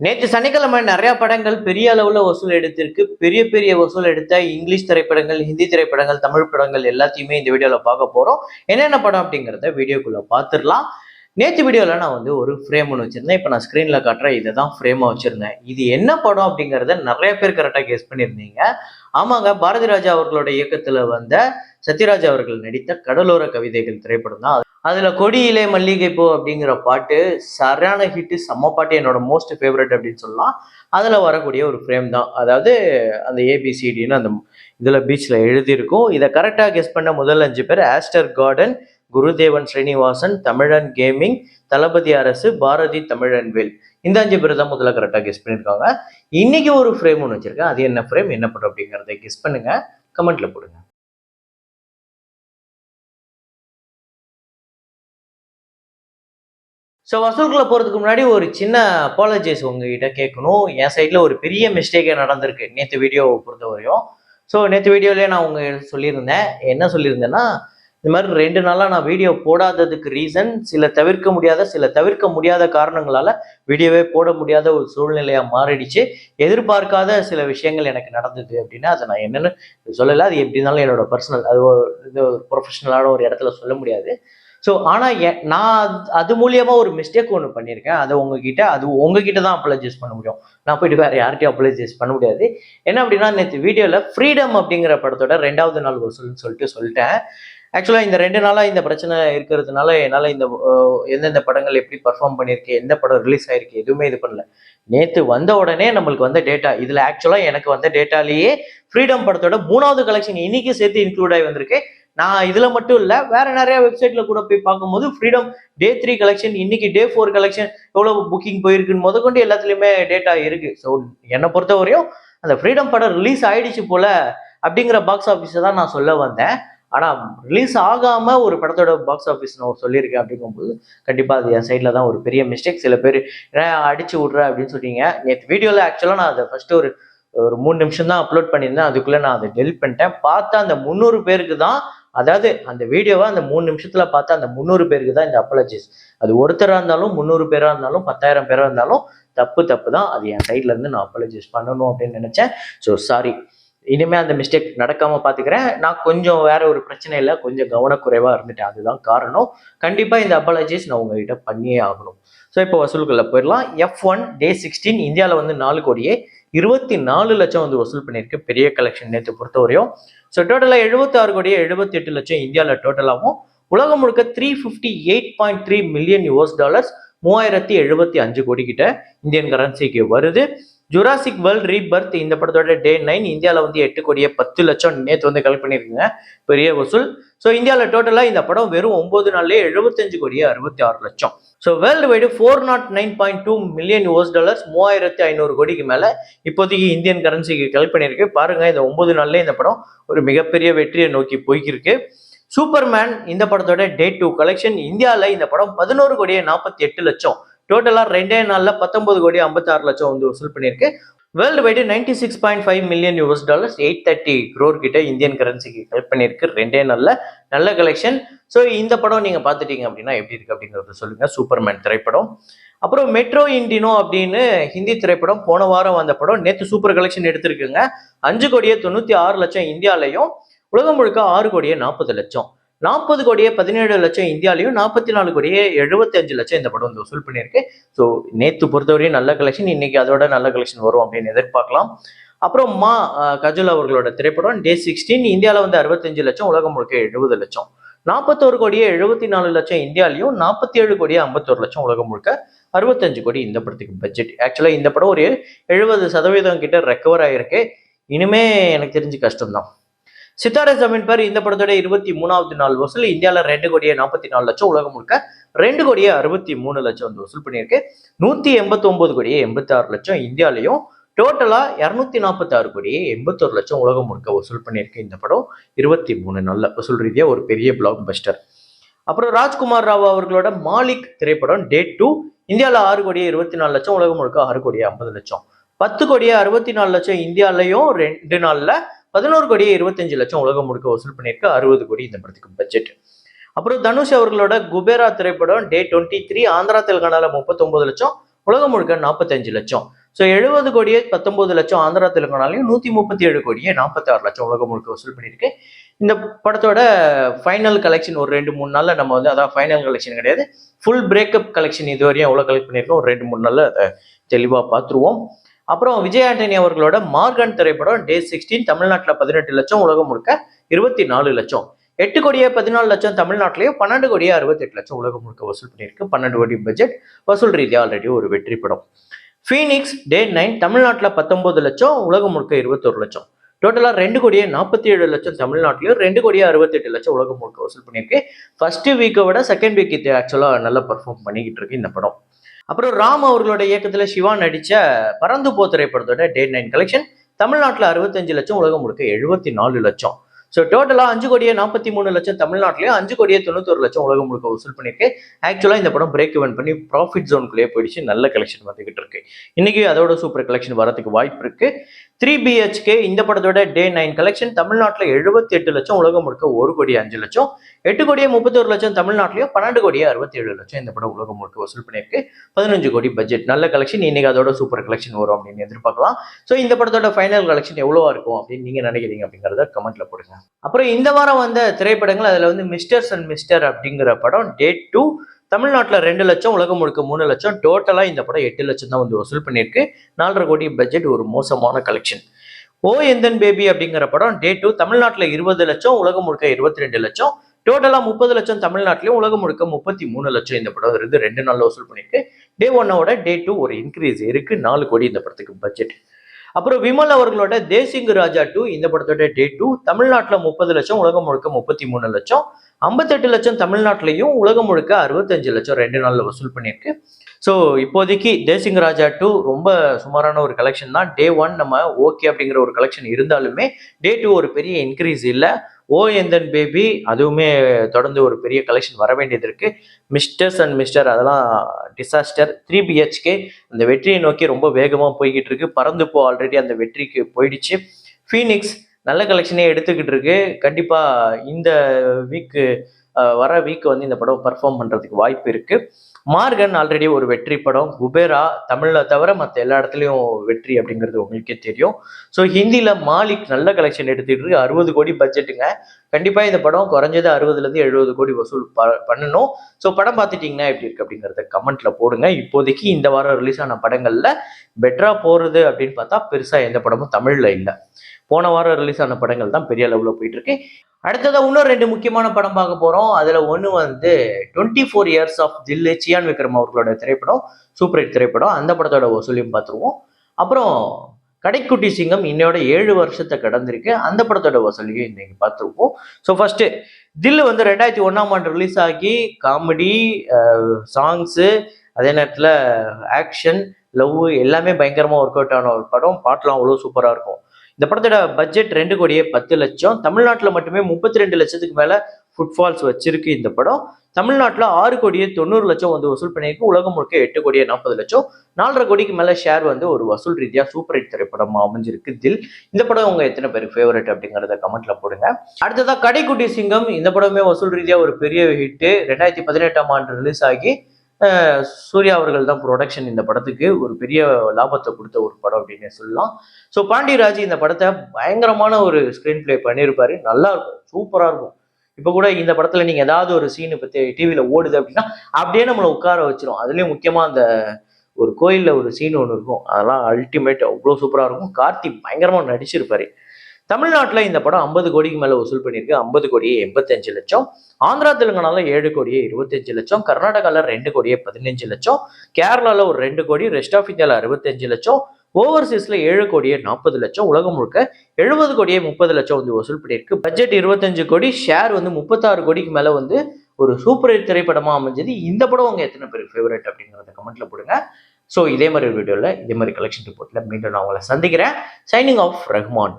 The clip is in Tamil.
நேற்று சனிக்கிழமை நிறைய படங்கள் பெரிய அளவுல வசூல் எடுத்திருக்கு. பெரிய பெரிய வசூல் எடுத்த இங்கிலீஷ் திரைப்படங்கள், ஹிந்தி திரைப்படங்கள், தமிழ் படங்கள் எல்லாத்தையுமே இந்த வீடியோல பார்க்க போறோம். என்னென்ன படம் அப்படிங்கிறத வீடியோக்குள்ள பார்த்துடலாம். நேத்து வீடியோல நான் ஒரு ஃப்ரேம் ஒண்ணு வச்சிருந்தேன். இப்ப நான் ஸ்க்ரீன்ல காட்டுறேன். இத தான் ஃப்ரேமா வச்சிருந்தேன். இது என்ன படம் அப்படிங்கிறத நெறைய பேர் கரெக்ட்டா கெஸ் பண்ணியிருந்தீங்க. ஆமாங்க, பாரதி ராஜா அவர்களோட இயக்கத்துல வந்த சத்யராஜ் அவர்கள் நடித்த கடலோர கவிதைகள் திரைப்படம் தான். அதுல கொடியிலே மல்லிகை பூ அப்படிங்கிற பாட்டு சரியான ஹிட், செம்ம பாட்டு, என்னோட மோஸ்ட் ஃபேவரட் அப்படின்னு சொல்லலாம். அதுல வரக்கூடிய ஒரு ஃப்ரேம் தான். அதாவது அந்த ஏபிசிடின்னு அந்த இதுல பீச்ல எழுதியிருக்கும். இதை கரெக்டா கெஸ் பண்ண முதல் 5 பேர் ஆஸ்டர் கார்டன், குருதேவன் ஸ்ரீனிவாசன், தமிழன் கேமிங், தளபதி அரசு, பாரதி தமிழன்வேல். இந்த 5 பேர் தான் முதல்ல கரெக்டா கெஸ் பண்ணியிருக்காங்க. இன்னைக்கு ஒரு ஃப்ரேம் ஒன்று வச்சிருக்கேன். அது என்ன ஃப்ரேம், என்ன படம் அப்படிங்கிறத கெஸ் பண்ணுங்க. கமெண்ட்ல போடுங்க. ஸோ வசூலுக்குள்ள போறதுக்கு முன்னாடி ஒரு சின்ன அப்பாலஜைஸ் உங்ககிட்ட கேட்கணும். என் சைட்ல ஒரு பெரிய மிஸ்டேக்கே நடந்திருக்கு நேற்று வீடியோவை பொறுத்தவரையும். ஸோ நேற்று வீடியோலயே நான் உங்க சொல்லியிருந்தேன். என்ன சொல்லியிருந்தேன்னா, இந்த மாதிரி 2 நாளா நான் வீடியோ போடாததுக்கு ரீசன் சில தவிர்க்க முடியாத காரணங்களால வீடியோவே போட முடியாத ஒரு சூழ்நிலையா மாறிடுச்சு. எதிர்பார்க்காத சில விஷயங்கள் எனக்கு நடந்தது அப்படின்னா, அதை நான் என்னன்னு சொல்லலை. அது எப்படி இருந்தாலும் என்னோட பர்சனல், அது இது ப்ரொஃபஷனலான ஒரு இடத்துல சொல்ல முடியாது. ஸோ ஆனால் நான் அது மூலியமா ஒரு மிஸ்டேக் ஒன்று பண்ணியிருக்கேன். அதை உங்ககிட்ட தான் அப்பாலஜைஸ் பண்ண முடியும். நான் போயிட்டு வேற யார்கிட்டயும் அப்பாலஜைஸ் பண்ண முடியாது. என்ன அப்படின்னா, நேற்று வீடியோல ஃப்ரீடம் அப்படிங்கிற படத்தோட 2வது நாள் வசூல்னு சொல்லிட்டேன். ஆக்சுவலா இந்த 2 நாளா இந்த பிரச்சனை இருக்கிறதுனால என்னால இந்த எந்தெந்த படங்கள் எப்படி பர்ஃபார்ம் பண்ணியிருக்கு, எந்த படம் ரிலீஸ் ஆயிருக்கு, எதுவுமே இது பண்ணல. நேத்து வந்த உடனே நம்மளுக்கு வந்த டேட்டா, இதுல ஆக்சுவலா எனக்கு வந்த டேட்டாலேயே ஃப்ரீடம் படத்தோட 3வது கலெக்ஷன் இன்னைக்கு சேர்த்து இன்க்ளூட் ஆகி வந்திருக்கு. நான் இதுல மட்டும் இல்ல, வேற நிறைய வெப்சைட்ல கூட போய் பார்க்கும்போது ஃப்ரீடம் டே 3 கலெக்ஷன், இன்னைக்கு டே 4 கலெக்ஷன் எவ்வளவு புக்கிங் போயிருக்குன்னு முதற்கொண்டு எல்லாத்துலயுமே டேட்டா இருக்கு. ஸோ என்னை பொறுத்தவரையும் அந்த ஃப்ரீடம் படம் ரிலீஸ் ஆயிடுச்சு போல அப்படிங்கிற பாக்ஸ் ஆஃபீஸை தான் நான் சொல்ல வந்தேன். ஆனா ரிலீஸ் ஆகாம ஒரு படத்தோட பாக்ஸ் ஆஃபீஸ் நான் சொல்லியிருக்கேன் அப்படிங்கும்போது கண்டிப்பா அது என் சைட்ல தான் ஒரு பெரிய மிஸ்டேக். சில பேர் அடிச்சு விட்ற அப்படின்னு சொன்னீங்க. நேற்று வீடியோல ஆக்சுவலா நான் அதை ஃபர்ஸ்ட் ஒரு ஒரு 3 நிமிஷம் தான் அப்லோட் பண்ணியிருந்தேன். அதுக்குள்ள நான் அதை டெலிட் பண்ணிட்டேன். பார்த்தா அந்த 300 பேருக்கு தான், அதாவது அந்த வீடியோவை அந்த 3 நிமிஷத்துல பார்த்தா அந்த 300 பேருக்கு தான் இந்த அப்பாலஜிஸ். அது ஒருத்தரா இருந்தாலும் 300 பேரா இருந்தாலும் 10,000 பேரா இருந்தாலும் தப்பு தான். அது என் சைட்ல இருந்து நான் அப்பாலஜைஸ் பண்ணணும் அப்படின்னு நினைச்சேன். So sorry. இனிமே அந்த மிஸ்டேக் நடக்காம பாத்துக்கிறேன். நான் கொஞ்சம் வேற ஒரு பிரச்சனை இல்லை, கொஞ்சம் கவனக்குறைவா இருந்துட்டேன், அதுதான் காரணம். கண்டிப்பா இந்த அப்பாலஜைஸ் நான் உங்ககிட்ட பண்ணியே ஆகணும். ஸோ இப்போ வசூலுக்குள்ள போயிடலாம். F1 டே 16 இந்தியாவில் 4 கோடியே 24 லட்சம் வசூல் பண்ணியிருக்கு. பெரிய கலெக்ஷன் நேற்று பொறுத்தவரையும். ஸோ டோட்டலா 76 கோடியே 78 லட்சம் இந்தியாவில் டோட்டலாகவும், உலகம் முழுக்க 358.3 மில்லியன் US டாலர்ஸ், 3075 கோடி கிட்ட இந்தியன் கரன்சிக்கு வருது. ஜுராசிக் வேர்ல்ட் ரீபர்த் இந்த படத்தோட டே 9 இந்தியாவில் 8 கோடியே 10 லட்சம் நேற்று கலெக்ட் பண்ணியிருக்குங்க. பெரிய வசூல். ஸோ இந்தியாவில் டோட்டலா இந்த படம் வெறும் 9 நாள்லயே 75 கோடியே 66 லட்சம். So world wide 409.2 million US dollars, 3500 கோடிக்கு மேல இப்போதைக்கு இந்தியன் கரன்சிக்கு கலெக்ட் பண்ணியிருக்கு. பாருங்க, இந்த 9 நாள்லயே இந்த படம் ஒரு மிகப்பெரிய வெற்றியை நோக்கி போய்க்கிருக்கு. சூப்பர்மேன் இந்த படத்தோட டே 2 கலெக்ஷன் இந்தியாவில் இந்த படம் 11 கோடியே 48 லட்சம், டோட்டலா 2 நாள்ல 19 கோடி 56 லட்சம் வசூல் பண்ணியிருக்கு. World wide 96.5 million US dollars, 830 crore கிட்ட இந்தியன் கரன்சிக்கு கலெக்ட் பண்ணியிருக்கு 2 நாள்ல. நல்ல கலெக்ஷன். ஸோ இந்த படம் நீங்க பார்த்துட்டீங்க அப்படின்னா எப்படி இருக்கு அப்படிங்கறத சொல்லுங்க. சூப்பர்மேன் திரைப்படம். அப்புறம் மெட்ரோ இண்டினோ அப்படின்னு ஹிந்தி திரைப்படம் போன வாரம் வந்த படம் நேற்று சூப்பர் கலெக்ஷன் எடுத்திருக்குங்க. 5 கோடியே 96 லட்சம் இந்தியாலையும், உலகம் முழுக்க 6 கோடியே 40 லட்சம். 40 கோடியே 17 லட்சம் இந்தியாலையும், 44 கோடியே 75 லட்சம் இந்த படம் வசூல் பண்ணியிருக்கு. ஸோ நேற்று பொறுத்தவரையும் நல்ல கலெக்ஷன், இன்னைக்கு அதோட நல்ல கலெக்ஷன் வரும் அப்படின்னு எதிர்பார்க்கலாம். அப்புறம் கஜல் அவர்களோட திரைப்படம் டே 16 இந்தியாவில் 65 லட்சம், உலகம் முழுக்க 70 லட்சம். 41 கோடியே 74 லட்சம் இந்தியாலையும், 47 கோடியே 51 லட்சம் உலகம் முழுக்க, 65 கோடி இந்த படத்துக்கு பட்ஜெட். ஆக்சுவலா இந்த படம் ஒரு 70% கிட்ட ரெக்கவர் ஆயிருக்கு. இனிமே எனக்கு தெரிஞ்சு கஷ்டம்தான். சித்தாரே ஜமீன் பர் இந்த படத்தோட 23வது நாள் வசூல் இந்தியாவில் 2 கோடியே 44 லட்சம், உலகம் முழுக்க 2 கோடியே 63 லட்சம் வசூல் பண்ணியிருக்கு. 189 கோடியே 86 லட்சம் இந்தியாலையும், டோட்டலா 246 கோடியே 81 லட்சம் உலகம் முழுக்க வசூல் பண்ணியிருக்கு இந்த படம். 23 நாள்ல வசூல் ரீதியா ஒரு பெரிய பிளாக் பஸ்டர். அப்புறம் ராஜ்குமார் ராவ் அவர்களோட மாலிக் திரைப்படம் டே 2 இந்தியாவில் 6 கோடியே 24 லட்சம், உலகம் முழுக்க 6 கோடியே 50 லட்சம். 10 கோடியே 64 லட்சம் இந்தியாலையும், 2 நாள்ல 11 கோடியே 25 லட்சம் உலகம் முழுக்க வசூல் பண்ணியிருக்கு. 60 கோடி இந்த படத்துக்கு பட்ஜெட். அப்புறம் தனுஷ் அவர்களோட குபேரா திரைப்படம் டே 23 ஆந்திரா தெலுங்கானால 39 லட்சம், உலகம் முழுக்க 45 லட்சம். ஸோ 70 கோடியே 19 லட்சம் ஆந்திரா தெலுங்கானாலையும் 137 கோடியே 46 லட்சம் உலகம் முழுக்க வசூல் பண்ணியிருக்கு. இந்த படத்தோட ஃபைனல் கலெக்ஷன் ஒரு 2-3 நாள்ல நம்ம வந்து அதான் ஃபைனல் கலெக்ஷன் கிடையாது, ஃபுல் பிரேக்கப் கலெக்ஷன் இதுவரையும் எவ்வளோ கலெக்ட் பண்ணியிருக்கோம் ஒரு 2-3 நாள்ல அதை தெளிவாக பார்த்துருவோம். அப்புறம் விஜய் ஆண்டனி அவர்களோட மார்கன் திரைப்படம் டே 16 தமிழ்நாட்டில் 18 லட்சம், உலகம் முழுக்க 24 லட்சம். 8 கோடியே 14 லட்சம் தமிழ்நாட்டிலையும், 12 கோடியே 68 லட்சம் உலகம் முழுக்க வசூல் பண்ணியிருக்கு. 12 கோடி பட்ஜெட், வசூல் ரீதியாக ஆல்ரெடி ஒரு வெற்றி படம். ஃபீனிக்ஸ் டே 9 தமிழ்நாட்டில் 19 லட்சம், உலகம் முழுக்க 21 லட்சம். டோட்டலாக 2 கோடியே 47 லட்சம் தமிழ்நாட்டிலையும், 2 கோடியே 68 லட்சம் உலகம் முழுக்க வசூல் பண்ணியிருக்கு. ஃபர்ஸ்ட் வீக்கை விட செகண்ட் வீக் இது ஆக்சுவலாக நல்லா பர்ஃபார்ம் பண்ணிக்கிட்டு இருக்கு இந்த படம். அப்புறம் ராம் அவர்களோட இயக்கத்தில் சிவா நடித்த பறந்து போ திரைப்படத்தோட டே 9 கலெக்ஷன் தமிழ்நாட்டில் 65 லட்சம், உலகம் முழுக்க 74 லட்சம். ஸோ டோட்டலாக 5 கோடியே 43 லட்சம் தமிழ்நாட்டிலையும், 5 கோடியே 91 லட்சம் உலகம் முழுக்க வசூல் பண்ணியிருக்கு. ஆக்சுவலாக இந்த படம் பிரேக் இவன் பண்ணி ப்ராஃபிட் ஜோனுக்குள்ளேயே போயிடுச்சு, நல்ல கலெக்ஷன் வந்துகிட்டு இருக்கு. இன்னைக்கு அதோட சூப்பர் கலெக்ஷன் வரதுக்கு வாய்ப்பு இருக்கு. 3 BHK இந்த படத்தோட டே 9 கலெக்ஷன் தமிழ்நாட்டில் 78 லட்சம், உலகம் முழுக்க 1 கோடியே 5 லட்சம். 8 கோடியே 31 லட்சம் தமிழ்நாட்டிலையும், 12 கோடியே 67 லட்சம் இந்த படம் உலகம் முழுக்க வசூல் பண்ணியிருக்கு. 15 கோடி பட்ஜெட், நல்ல கலெக்ஷன். இன்னைக்கு அதோட சூப்பர் கலெக்ஷன் வரும் அப்படின்னு எதிர்பார்க்கலாம். ஸோ இந்த படத்தோட ஃபைனல் கலெக்ஷன் எவ்வளவா இருக்கும் அப்படின்னு நீங்க நினைக்கிறீங்க அப்படிங்கிறத கமெண்ட்ல போடுங்க. அப்புறம் இந்த வாரம் வந்த திரைப்படங்கள், அதில் வந்து மிஸ்டர்ஸ் அண்ட் மிஸ்டர் அப்படிங்கிற படம் டே 2 தமிழ்நாட்டில் 2 லட்சம், உலகம் முழுக்க 3 லட்சம். டோட்டலாக இந்த படம் 8 லட்சம் தான் வந்து வசூல் பண்ணியிருக்கு. 4.5 கோடி பட்ஜெட், ஒரு மோசமான கலெக்ஷன். ஓ எந்தன் பேபி அப்படிங்கிற படம் டே 2 தமிழ்நாட்டில் 20 லட்சம், உலகம் முழுக்க 22 லட்சம். டோட்டலாக 30 லட்சம் தமிழ்நாட்டிலையும், உலகம் முழுக்க 33 லட்சம் இந்த படம் இருந்து 2 நாளில் வசூல் பண்ணியிருக்கு. டே 1 டே 2 ஒரு இன்க்ரீஸ் இருக்கு, 4 கோடி இந்த படத்துக்கு பட்ஜெட். அப்புறம் விமல் அவர்களோட தேசிங்கு ராஜா 2 இந்த படத்தோட டே 2 தமிழ்நாட்டில் 30 லட்சம், உலகம் முழுக்க 33 லட்சம். 58 லட்சம் தமிழ்நாட்டிலையும், உலகம் முழுக்க 65 லட்சம் 2 நாளில் வசூல் பண்ணியிருக்கு. ஸோ இப்போதைக்கு தேசிங் ராஜா 2 ரொம்ப சுமாரான ஒரு கலெக்ஷன் தான். டே 1 நம்ம ஓகே அப்படிங்கிற ஒரு கலெக்ஷன் இருந்தாலுமே டே 2 ஒரு பெரிய இன்க்ரீஸ் இல்லை. ஓ எந்தன் பேபி அதுவுமே தொடர்ந்து ஒரு பெரிய கலெக்ஷன் வர வேண்டியது இருக்கு. மிஸ்டர்ஸ் அண்ட் மிஸ்டர் அதெல்லாம் டிசாஸ்டர். 3 BHK அந்த வெற்றியை நோக்கி ரொம்ப வேகமாக போய்கிட்டு இருக்கு. பறந்து போ ஆல்ரெடி அந்த வெற்றிக்கு போயிடுச்சு. ஃபீனிக்ஸ் நல்ல கலெக்ஷனே எடுத்துக்கிட்டு இருக்கு. கண்டிப்பா இந்த வீக்கு வர வீக் வந்து இந்த படம் பர்ஃபார்ம் பண்றதுக்கு வாய்ப்பு இருக்கு. மார்கன் ஆல்ரெடி ஒரு வெற்றி படம். குபேரா தமிழ்ல தவிர மற்ற எல்லா இடத்துலையும் வெற்றி அப்படிங்கிறது உங்களுக்கே தெரியும். ஸோ ஹிந்தியில் மாலிக் நல்ல கலெக்ஷன் எடுத்துட்டு இருக்கு. 60 கோடி பட்ஜெட்டுங்க. கண்டிப்பாக இந்த படம் குறைஞ்சது 60லேருந்து 70 கோடி வசூல் பண்ணணும். ஸோ படம் பார்த்துட்டிங்கன்னா எப்படி இருக்கு அப்படிங்கிறத கமெண்ட்ல போடுங்க. இப்போதைக்கு இந்த வாரம் ரிலீஸ் ஆன படங்கள்ல பெட்டரா போறது அப்படின்னு பார்த்தா பெருசா எந்த படமும் தமிழ்ல இல்லை. போன வாரம் ரிலீஸ் ஆன படங்கள் தான் பெரிய அளவில் போயிட்டு இருக்கு. அடுத்ததா இன்னும் 2 முக்கியமான படம் பார்க்க போறோம். அதுல ஒன்று வந்து 24 இயர்ஸ் ஆஃப் தில், சியான் விக்ரம் அவர்களோட திரைப்படம், சூப்பர் ஹிட் திரைப்படம். அந்த படத்தோட வசூலையும் பார்த்துருவோம். அப்புறம் கடைக்குட்டி சிங்கம் இன்னையோட 7 வருஷத்தை கடந்திருக்கு. அந்த படத்தோட வசூலையும் இன்னைக்கு பார்த்துருப்போம். ஸோ ஃபர்ஸ்ட் தில் வந்து 2001 ரிலீஸ் ஆகி காமெடி, சாங்ஸு, அதே நேரத்தில் ஆக்ஷன், லவ் எல்லாமே பயங்கரமாக ஒர்க் அவுட் ஆன ஒரு படம். பாட்டெலாம் அவ்வளோ சூப்பராக இருக்கும். இந்த படத்தோட பட்ஜெட் 2 கோடியே 10 லட்சம். தமிழ்நாட்டில் மட்டுமே 32 லட்சத்துக்கு மேலே ஃபுட்ஃபால்ஸ் வச்சிருக்கு இந்த படம். தமிழ்நாட்டில் 6 கோடியே 90 லட்சம் வந்து வசூல் பண்ணியிருக்கு. உலகம் முழுக்க 8 கோடியே 40 லட்சம். 4.5 கோடிக்கு மேலே ஷேர் வந்து ஒரு வசூல் ரீதியாக சூப்பர் ஹிட் திரைப்படம் அமைஞ்சிருக்கு தில். இந்த படம் உங்க எத்தனை பேருக்கு ஃபேவரட் அப்படிங்கிறத கமெண்ட்ல போடுங்க. அடுத்ததா கடைக்குட்டி சிங்கம். இந்த படமே வசூல் ரீதியாக ஒரு பெரிய ஹிட்டு. 2018 ரிலீஸ் ஆகி சூர்யா அவர்கள் தான் ப்ரொடக்ஷன். இந்த படத்துக்கு ஒரு பெரிய லாபத்தை கொடுத்த ஒரு படம் அப்படின்னு சொல்லலாம். ஸோ பாண்டியராஜ் இந்த படத்தை பயங்கரமான ஒரு ஸ்க்ரீன் பிளே பண்ணியிருப்பாரு. நல்லா இருக்கும், சூப்பராக இருக்கும். இப்போ கூட இந்த படத்துல நீங்க ஏதாவது ஒரு சீனு பத்தி டிவியில ஓடுது அப்படின்னா அப்படியே நம்மளை உட்கார வச்சிரும். அதுலயும் முக்கியமா அந்த ஒரு கோயில்ல ஒரு சீன் ஒன்று இருக்கும், அதெல்லாம் அல்டிமேட், அவ்வளோ சூப்பராக இருக்கும். கார்த்தி பயங்கரமா நடிச்சிருப்பாரு. தமிழ்நாட்டில் இந்த படம் 50 கோடிக்கு மேலே வசூல் பண்ணியிருக்கு. 50 கோடியே 85 லட்சம். ஆந்திரா தெலுங்கானால 7 கோடியே 25 லட்சம். கர்நாடகாவில் 2 கோடியே 15 லட்சம். கேரளாவில் ஒரு 2 கோடி. ரெஸ்ட் ஆஃப் இந்தியாவில் 65 லட்சம். ஓவர்சீஸ்ல 7 கோடியே 40 லட்சம். உலகம் முழுக்க 70 கோடியே 30 லட்சம் வந்து வசூல் பண்ணியிருக்கு. பட்ஜெட் 25 கோடி. ஷேர் வந்து 36 கோடிக்கு மேலே வந்து ஒரு சூப்பர் ஹிட் திரைப்படமாக அமைஞ்சது. இந்த படம் உங்க எத்தனை பேர் ஃபேவரட் அப்படிங்கிறத கமெண்ட்ல போடுங்க. ஸோ இதே மாதிரி ஒரு வீடியோவில் இதே மாதிரி கலெக்ஷன் ரிப்போர்ட்ல மீண்டும் நான் உங்களை சந்திக்கிறேன். Signing off Rahman.